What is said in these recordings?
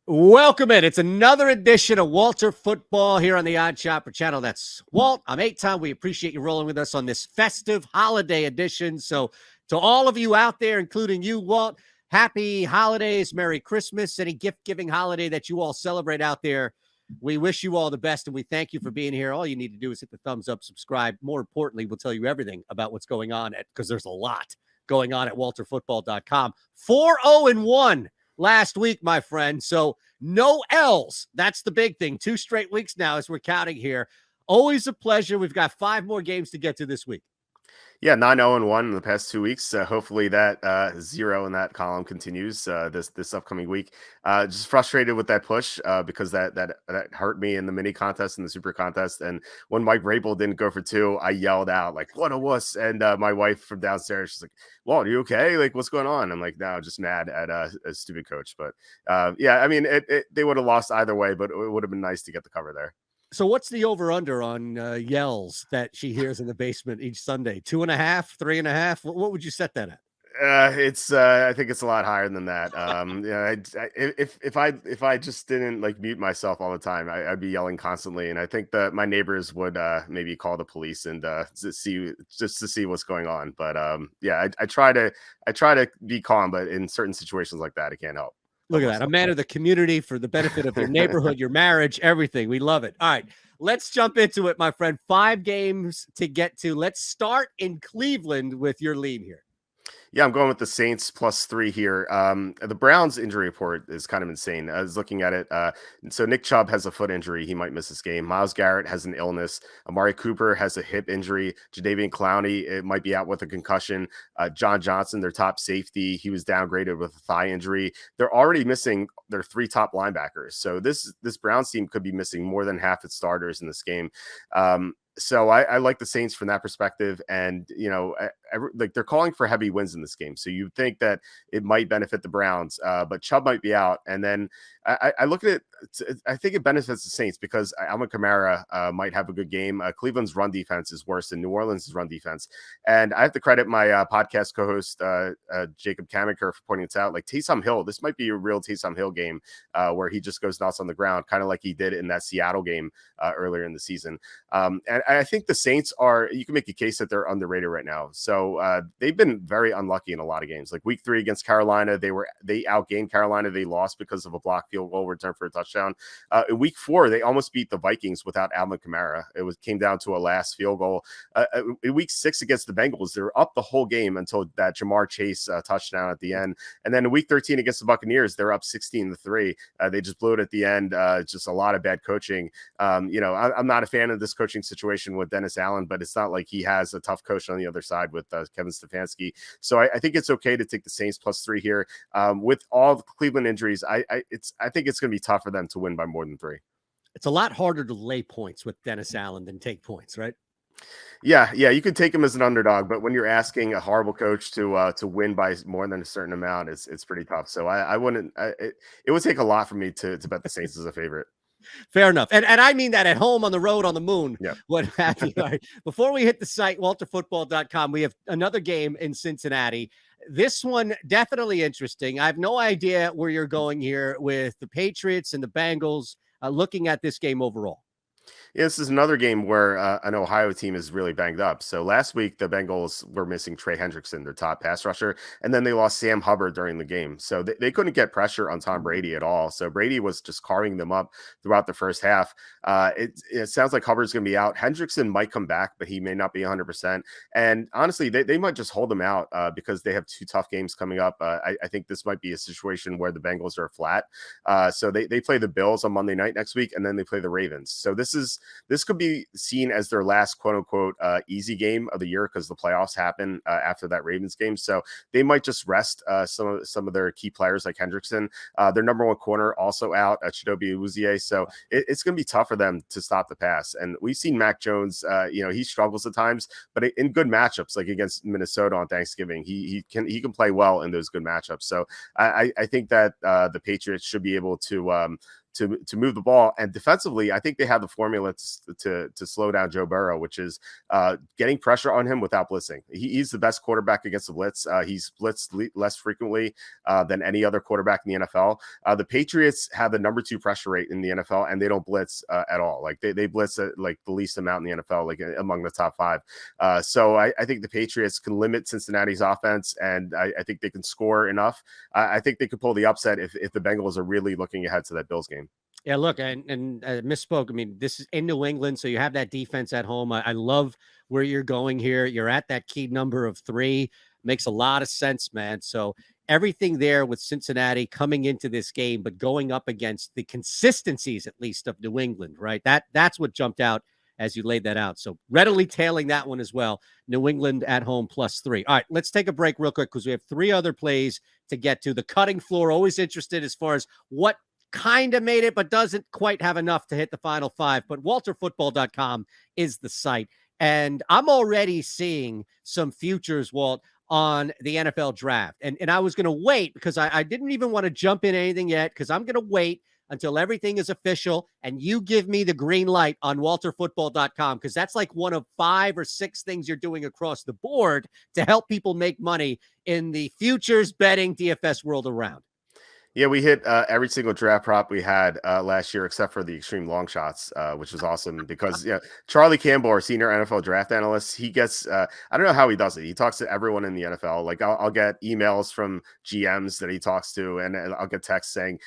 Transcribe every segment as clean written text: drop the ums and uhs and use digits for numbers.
Welcome in. It's another edition of Walter Football here on the OddsShopper channel. That's Walt. I'm Eitan. We appreciate you rolling with us on this festive holiday edition. So to all of you out there, including you, Walt, happy holidays, Merry Christmas, any gift-giving holiday that you all celebrate out there. We wish you all the best, and we thank you for being here. All you need to do is hit the thumbs up, subscribe. More importantly, we'll tell you everything about what's going on because there's a lot going on at walterfootball.com. 4-0-1. Last week, my friend. So no L's. That's the big thing. 2 straight weeks now as we're counting here. Always a pleasure. We've got 5 more games to get to this week. Yeah, 9-0-1 in the past 2 weeks. Hopefully that 0 in that column continues this upcoming week. Just frustrated with that push because that hurt me in the mini contest and the super contest. And when Mike Vrabel didn't go for 2, I yelled out like, "What a wuss!" And my wife from downstairs, she's like, "Walt, are you okay? Like, what's going on?" I'm like, "No, just mad at a stupid coach." But yeah, I mean, they would have lost either way, but it would have been nice to get the cover there. So what's the over-under on yells that she hears in the basement each Sunday? 2.5, 3.5? What would you set that at? I think it's a lot higher than that. Yeah, if I just didn't like mute myself all the time, I'd be yelling constantly, and I think that my neighbors would maybe call the police and to see what's going on. But yeah, I try to be calm, but in certain situations like that, it can't help. Look at that. A man of the community for the benefit of your neighborhood, your marriage, everything. We love it. All right, let's jump into it, my friend. 5 games to get to. Let's start in Cleveland with your lean here. Yeah, I'm going with the Saints +3 here. The Browns injury report is kind of insane. I was looking at it. So Nick Chubb has a foot injury. He might miss this game. Myles Garrett has an illness. Amari Cooper has a hip injury. Jadeveon Clowney, it might be out with a concussion. John Johnson, their top safety, he was downgraded with a thigh injury. They're already missing their 3 top linebackers. So this Browns team could be missing more than half its starters in this game. So I like the Saints from that perspective, and like they're calling for heavy wins in this game, so you think that it might benefit the Browns, but Chubb might be out, and then I look at it. I think it benefits the Saints because Alvin Kamara might have a good game. Cleveland's run defense is worse than New Orleans' run defense, and I have to credit my podcast co-host Jacob Kamiker for pointing this out. Like Taysom Hill, this might be a real Taysom Hill game where he just goes nuts on the ground, kind of like he did in that Seattle game earlier in the season. And I think the Saints you can make a case that they're underrated right now. So they've been very unlucky in a lot of games. Like week 3 against Carolina, they outgained Carolina. They lost because of a blocked field goal return for a touchdown. In week 4, they almost beat the Vikings without Alvin Kamara. It came down to a last field goal. In week 6 against the Bengals, they were up the whole game until that Jamar Chase touchdown at the end. And then in week 13 against the Buccaneers, they're up 16-3. They just blew it at the end. Just a lot of bad coaching. I'm not a fan of this coaching situation with Dennis Allen, but it's not like he has a tough coach on the other side with Kevin Stefanski. So I think it's okay to take the Saints +3 here. With all the Cleveland injuries, I think it's going to be tough for them to win by more than 3. It's a lot harder to lay points with Dennis Allen than take points, right? Yeah, you could take him as an underdog, but when you're asking a horrible coach to win by more than a certain amount, it's pretty tough. So I wouldn't. It would take a lot for me to bet the Saints as a favorite. Fair enough. And I mean that at home, on the road, on the moon, yeah. What have you. Right. Before we hit the site, walterfootball.com, we have another game in Cincinnati. This one definitely interesting. I have no idea where you're going here with the Patriots and the Bengals looking at this game overall. Yeah, this is another game where an Ohio team is really banged up. So last week, the Bengals were missing Trey Hendrickson, their top pass rusher, and then they lost Sam Hubbard during the game. So they couldn't get pressure on Tom Brady at all. So Brady was just carving them up throughout the first half. It sounds like Hubbard's going to be out. Hendrickson might come back, but he may not be 100%. And honestly, they might just hold him out because they have 2 tough games coming up. I think this might be a situation where the Bengals are flat. So they play the Bills on Monday night next week, and then they play the Ravens. So this could be seen as their last quote unquote easy game of the year because the playoffs happen after that Ravens game. So they might just rest some of their key players like Hendrickson. Their number 1 corner also out, Chidobe Awuzie. So it's going to be tough for them to stop the pass. And we've seen Mac Jones, he struggles at times, but in good matchups like against Minnesota on Thanksgiving, he can play well in those good matchups. So I think that the Patriots should be able to to move the ball. And defensively, I think they have the formula to slow down Joe Burrow, which is getting pressure on him without blitzing. He's the best quarterback against the blitz. He's blitzed less frequently than any other quarterback in the NFL. The Patriots have the number 2 pressure rate in the NFL, and they don't blitz at all. Like they blitz at like the least amount in the NFL, like among the top 5. So I think the Patriots can limit Cincinnati's offense, and I think they can score enough. I think they could pull the upset if the Bengals are really looking ahead to that Bills game. Yeah, look, and misspoke. I mean, this is in New England, so you have that defense at home. I love where you're going here. You're at that key number of 3. Makes a lot of sense, man. So everything there with Cincinnati coming into this game, but going up against the consistencies, at least, of New England, right? That's what jumped out as you laid that out. So readily tailing that one as well. New England at home +3. All right, let's take a break real quick because we have 3 other plays to get to. The cutting floor, always interested as far as what kind of made it, but doesn't quite have enough to hit the final 5. But WalterFootball.com is the site. And I'm already seeing some futures, Walt, on the NFL draft. And I was going to wait because I didn't even want to jump in anything yet because I'm going to wait until everything is official and you give me the green light on WalterFootball.com, because that's like one of 5 or 6 things you're doing across the board to help people make money in the futures betting DFS world around. Yeah, we hit every single draft prop we had last year, except for the extreme long shots, which was awesome because Charlie Campbell, our senior NFL draft analyst, he gets I don't know how he does it. He talks to everyone in the NFL. Like I'll get emails from GMs that he talks to, and I'll get texts saying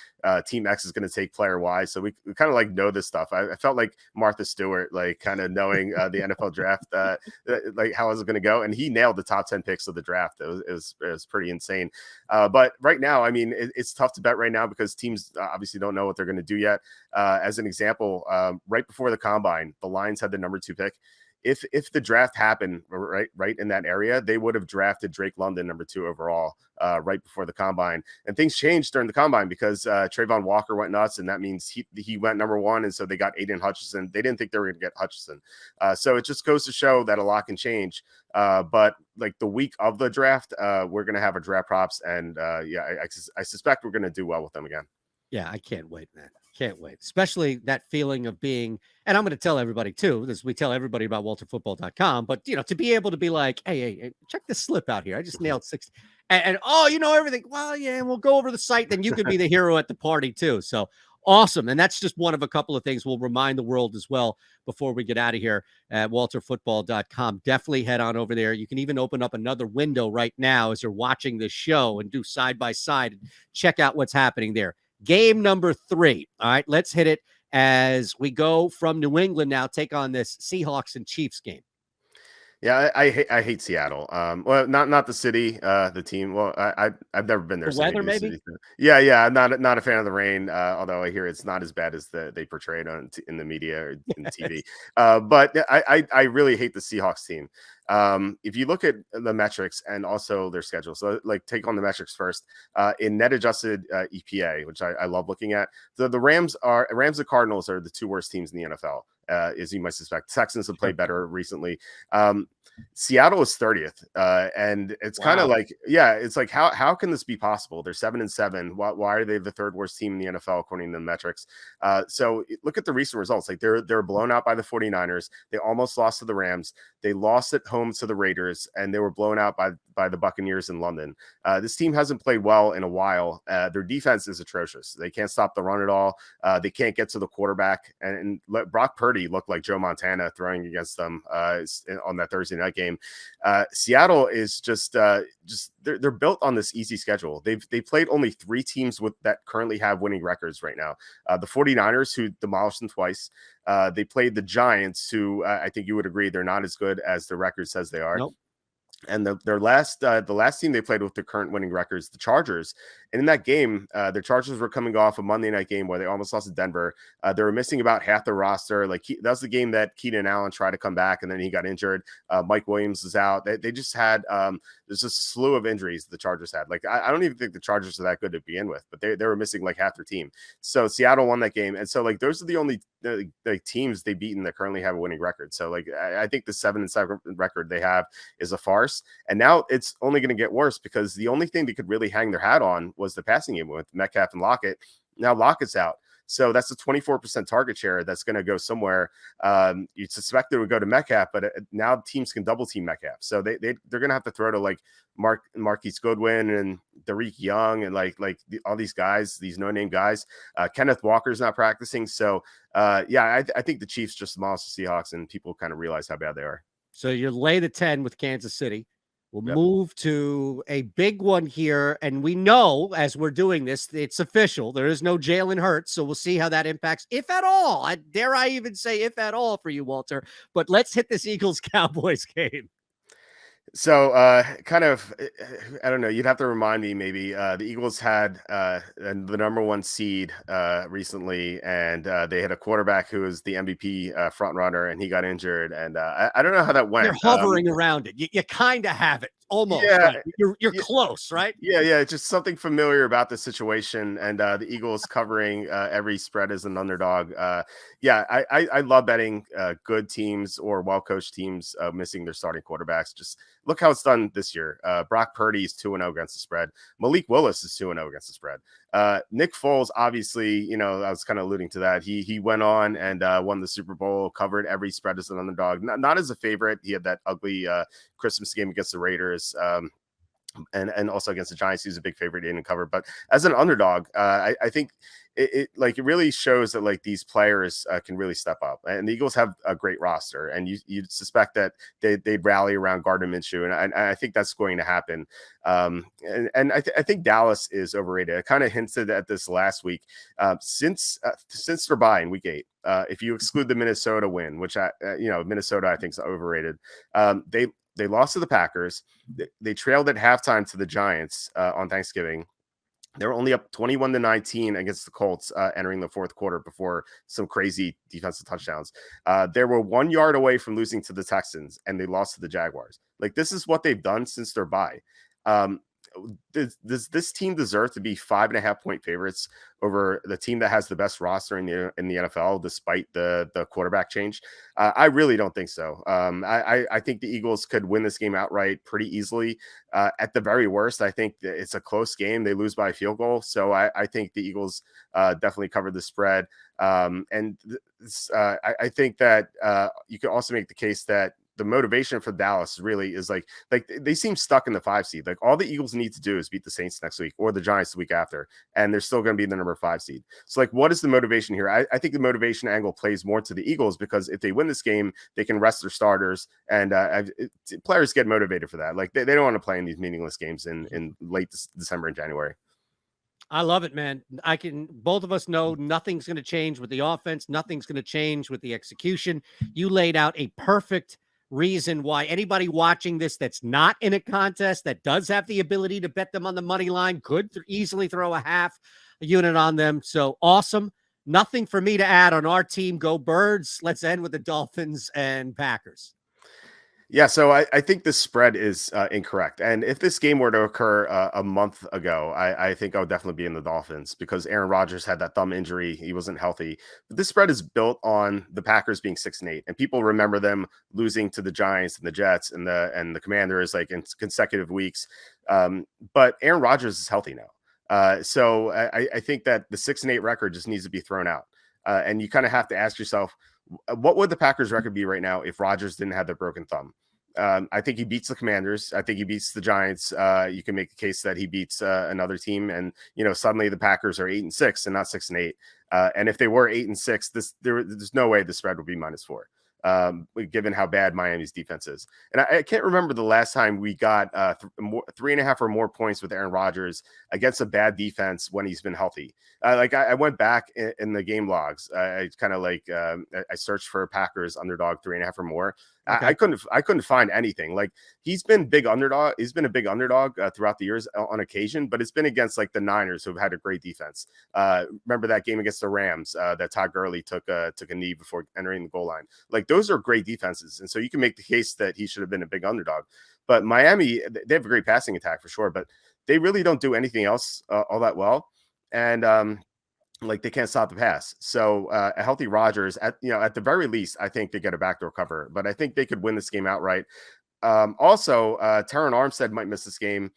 Team X is going to take player Y. So we kind of like know this stuff. I felt like Martha Stewart, like kind of knowing the NFL draft, like how is it going to go? And he nailed the top 10 picks of the draft. It was pretty insane. But right now, I mean, it's tough to bet right now because teams obviously don't know what they're going to do yet. As an example, right before the combine, the Lions had the number 2 pick. If the draft happened right in that area, they would have drafted Drake London number 2 overall right before the combine. And things changed during the combine because Trayvon Walker went nuts, and that means he went number 1, and so they got Aiden Hutchinson. They didn't think they were going to get Hutchinson. So it just goes to show that a lot can change. But like the week of the draft, we're going to have our draft props, and I suspect we're going to do well with them again. Yeah, I can't wait, man. Can't wait. Especially that feeling of being, and I'm going to tell everybody too, as we tell everybody about WalterFootball.com, but to be able to be like, hey, check this slip out here. I just nailed 6. And oh, everything. Well, yeah, we'll go over the site. Then you could be the hero at the party too. So awesome. And that's just one of a couple of things we'll remind the world as well before we get out of here at WalterFootball.com. Definitely head on over there. You can even open up another window right now as you're watching this show and do side by side and check out what's happening there. Game number 3. All right, let's hit it as we go from New England now, take on this Seahawks and Chiefs game. Yeah, I hate Seattle. Well, not the city, the team. Well, I've never been there. The weather, maybe. Yeah. I'm not a fan of the rain. Although I hear it's not as bad as they portrayed in the media or in TV. But I really hate the Seahawks team. If you look at the metrics and also their schedule, so like take on the metrics first, in net adjusted EPA, which I love looking at, the Rams and Cardinals are the 2 worst teams in the NFL. As you might suspect, Texans have played better recently. Seattle is 30th, and it's kind of like, it's like how can this be possible? They're 7-7. Why are they the 3rd worst team in the NFL according to the metrics? So look at the recent results. Like they're blown out by the 49ers. They almost lost to the Rams. They lost at home to the Raiders, and they were blown out by the Buccaneers in London. This team hasn't played well in a while. Their defense is atrocious. They can't stop the run at all. They can't get to the quarterback, and Brock Purdy looked like Joe Montana throwing against them on that Thursday night game. Seattle is just they're built on this easy schedule. They played only 3 teams that currently have winning records right now. The 49ers, who demolished them twice. They played the Giants, who I think you would agree they're not as good as the record says they are. Nope. And the last team they played with the current winning records, the Chargers. And in that game, the Chargers were coming off a Monday night game where they almost lost to Denver. They were missing about half the roster. Like that was the game that Keenan Allen tried to come back, and then he got injured. Mike Williams was out. They just had there's a slew of injuries the Chargers had. Like I don't even think the Chargers are that good to begin with, but they were missing like half their team. So Seattle won that game, and so like those are the only teams they beaten that currently have a winning record. So like I think the 7-7 record they have is a farce. And now it's only going to get worse because the only thing they could really hang their hat on was the passing game with Metcalf and Lockett. Now Lockett's out. So that's a 24% target share that's going to go somewhere. You'd suspect it would go to Metcalf, but now teams can double team Metcalf. So they're going to have to throw to like Marquise Goodwin and Derek Young and all these guys, these no-name guys. Kenneth Walker's not practicing. So I think the Chiefs just demolished the Seahawks, and people kind of realize how bad they are. So you lay the 10 with Kansas City. We'll Yep. move to a big one here. And we know as we're doing this, it's official. There is no Jalen Hurts. So we'll see how that impacts, if at all. Dare I even say if at all for you, Walter. But let's hit this Eagles-Cowboys game. So kind of, I don't know, you'd have to remind me maybe. The Eagles had the number one seed recently, and they had a quarterback who was the MVP front runner, and he got injured. And I don't know how that went. You're hovering around it. You kind of have it almost. Yeah, right? You're close, right? Yeah. Just something familiar about the situation, and the Eagles covering every spread as an underdog. I love betting good teams or well-coached teams missing their starting quarterbacks. Just look how it's done this year. Brock Purdy is 2-0 against the spread. Malik Willis is 2-0 against the spread. Nick Foles, obviously, I was kind of alluding to that. He went on and won the Super Bowl, covered every spread as an underdog. Not as a favorite. He had that ugly Christmas game against the Raiders. And also against the Giants, he's a big favorite in cover. But as an underdog, I think it really shows that like these players can really step up. And the Eagles have a great roster, and you'd suspect that they'd rally around Gardner Minshew, and I think that's going to happen. And I think Dallas is overrated. I kind of hinted at this last week. Since their bye in Week 8, if you exclude the Minnesota win, which Minnesota I think is overrated. They lost to the Packers. They trailed at halftime to the Giants on Thanksgiving. They were only up 21-19 against the Colts entering the fourth quarter before some crazy defensive touchdowns. They were 1 yard away from losing to the Texans, and they lost to the Jaguars. Like, this is what they've done since their bye. Does this team deserve to be 5.5-point favorites over the team that has the best roster in the NFL, despite the quarterback change? I really don't think so. I think the Eagles could win this game outright pretty easily. At the very worst, I think it's a close game. They lose by a field goal. So I think the Eagles definitely covered the spread. I think that you could also make the case that the motivation for Dallas really is like they seem stuck in the 5 seed. Like, all the Eagles need to do is beat the Saints next week or the Giants the week after, and they're still going to be the number 5 seed. So like, what is the motivation here? I think the motivation angle plays more to the Eagles, because if they win this game, they can rest their starters, and players get motivated for that. Like, they don't want to play in these meaningless games in late December and January. I love it, man. Both of us know nothing's going to change with the offense. Nothing's going to change with the execution. You laid out a perfect reason why anybody watching this that's not in a contest, that does have the ability to bet them on the money line, could easily throw a half a unit on them. So awesome. Nothing for me to add on our team. Go Birds. Let's end with the Dolphins and Packers. Yeah, so I think the spread is incorrect. And if this game were to occur a month ago, I think I would definitely be in the Dolphins, because Aaron Rodgers had that thumb injury. He wasn't healthy. But this spread is built on the Packers being 6-8. And people remember them losing to the Giants and the Jets and the Commanders like in consecutive weeks. But Aaron Rodgers is healthy now. So I think that the 6-8 record just needs to be thrown out. And you kind of have to ask yourself, what would the Packers record be right now if Rodgers didn't have the broken thumb? I think he beats the Commanders. I think he beats the Giants. You can make the case that he beats another team, and suddenly the Packers are 8-6 and not 6-8. And if they were 8-6, there's no way the spread would be -4. Given how bad Miami's defense is. And I can't remember the last time we got 3.5 or more points with Aaron Rodgers against a bad defense when he's been healthy. I went back in the game logs. I kind of I searched for Packers underdog 3.5 or more. Okay. I couldn't find anything. Like, he's been big underdog. He's been a big underdog throughout the years on occasion, but it's been against like the Niners, who've had a great defense. Remember that game against the Rams that Todd Gurley took a knee before entering the goal line. Like, those are great defenses, and so you can make the case that he should have been a big underdog. But Miami, they have a great passing attack for sure, but they really don't do anything else all that well. And they can't stop the pass. So a healthy Rodgers, at the very least, I think they get a backdoor cover, but I think they could win this game outright. Also, Terron Armstead might miss this game.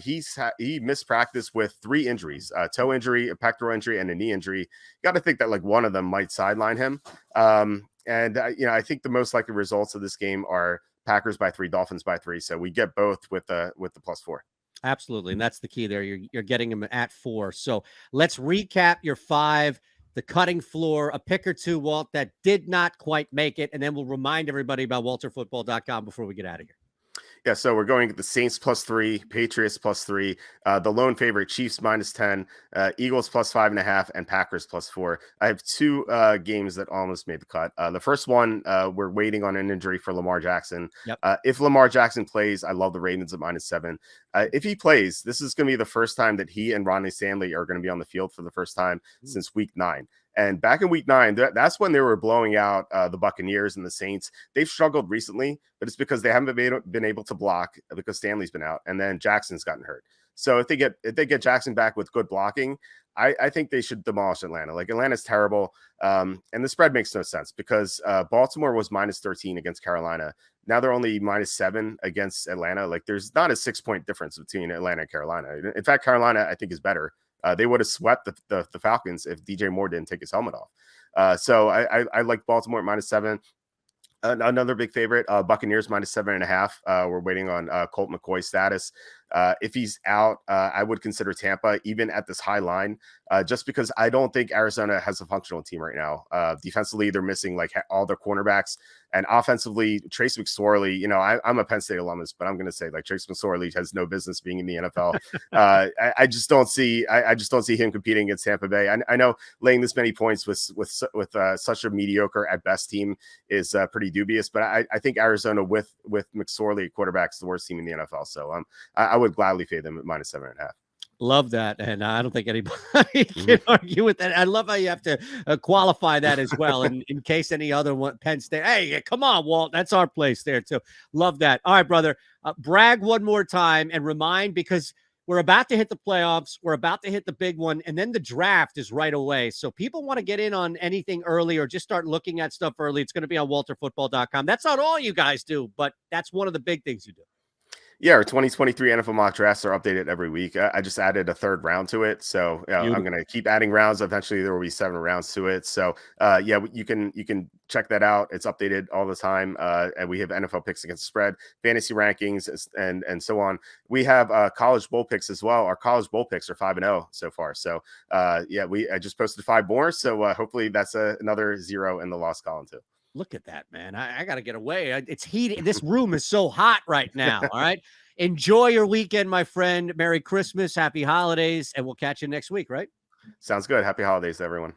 he missed practice with 3 injuries: toe injury, a pectoral injury, and a knee injury. You got to think that like one of them might sideline him. I think the most likely results of this game are Packers by 3, Dolphins by 3. So we get both with the +4. Absolutely. And that's the key there. You're getting them at 4. So let's recap your 5, the cutting floor, a pick or two, Walt, that did not quite make it. And then we'll remind everybody about WalterFootball.com before we get out of here. Yeah, so we're going the Saints +3, Patriots +3, the lone favorite Chiefs -10, Eagles +5.5, and Packers +4. I have 2 games that almost made the cut. The first one, we're waiting on an injury for Lamar Jackson. Yep. If Lamar Jackson plays, I love the Ravens at -7. If he plays, this is going to be the first time that he and Ronnie Stanley are going to be on the field for the first time since week 9. And back in week 9, that's when they were blowing out the Buccaneers and the Saints. They've struggled recently, but it's because they haven't been able to block because Stanley's been out, and then Jackson's gotten hurt. So if they get Jackson back with good blocking, I think they should demolish Atlanta. Like, Atlanta's terrible, and the spread makes no sense because Baltimore was -13 against Carolina. Now they're only -7 against Atlanta. Like, there's not a 6-point difference between Atlanta and Carolina. In fact, Carolina, I think, is better. They would have swept the Falcons if DJ Moore didn't take his helmet off. So I like Baltimore at -7. Another big favorite, Buccaneers -7.5. We're waiting on Colt McCoy's status. If he's out, I would consider Tampa even at this high line, just because I don't think Arizona has a functional team right now. Defensively, they're missing like all their cornerbacks, and offensively, Trace McSorley. I'm a Penn State alumnus, but I'm going to say like Trace McSorley has no business being in the NFL. I just don't see. I just don't see him competing against Tampa Bay. I know laying this many points with such a mediocre at best team is pretty dubious, but I think Arizona with McSorley at quarterback is the worst team in the NFL. So I would gladly fade them at -7.5. Love that. And I don't think anybody can argue with that. I love how you have to qualify that as well. And in case any other one, Penn State, hey, come on, Walt, that's our place there too. Love that. All right, brother, brag one more time and remind, because we're about to hit the playoffs. We're about to hit the big one. And then the draft is right away. So people want to get in on anything early or just start looking at stuff early. It's going to be on WalterFootball.com. That's not all you guys do, but that's one of the big things you do. Yeah, our 2023 NFL mock drafts are updated every week. I just added a 3rd round to it. So I'm going to keep adding rounds. Eventually, there will be 7 rounds to it. So you can check that out. It's updated all the time. And we have NFL picks against the spread, fantasy rankings, and so on. We have college bowl picks as well. Our college bowl picks are 5-0 so far. So I just posted 5 more. So hopefully that's another 0 in the lost column too. Look at that, man. I got to get away. It's heat. This room is so hot right now. All right. Enjoy your weekend, my friend. Merry Christmas. Happy holidays. And we'll catch you next week, right? Sounds good. Happy holidays, everyone.